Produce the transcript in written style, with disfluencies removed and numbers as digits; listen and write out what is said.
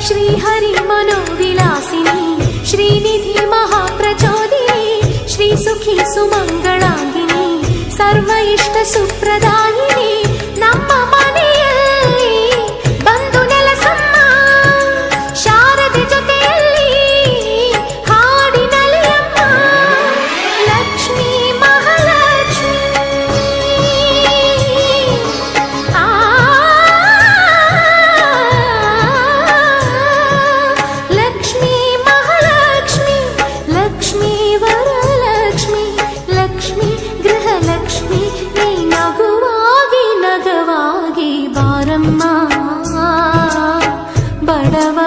ಶ್ರೀಹರಿ ಮನೋವಿಲಾಸಿನಿ ಶ್ರೀನಿಧಿ ಮಹಾಪ್ರಚೋದಿನಿ ಶ್ರೀ ಸುಖಿ ಸುಮಂಗಳಾಂಗಿನಿ ಸರ್ವ ಇಷ್ಟ ಸುಪ್ರದಾಯಿನಿ ನಮ್ಮ ಮನೆಯಲ್ಲಿ ಬಂದು ನೆಲಸಮ್ಮ ಶಾರದೆ ಜೊತೆಯಲ್ಲಿ ಹಾಡಿನಲ್ಲಿ ಅಮ್ಮ ಲಕ್ಷ್ಮೀ ಮಹಾಲಕ್ಷ್ಮಿ ಲಕ್ಷ್ಮೀ ಮಹಾಲಕ್ಷ್ಮಿ ಲಕ್ಷ್ಮೀ ವರಲಕ್ಷ್ಮಿ ಲಕ್ಷ್ಮೀ ಗೃಹಲಕ್ಷ್ಮಿ ನೀ ನಗುವಾಗಿ ನಗವಾಗಿ ಬಾರಮ್ಮ ಬಡವ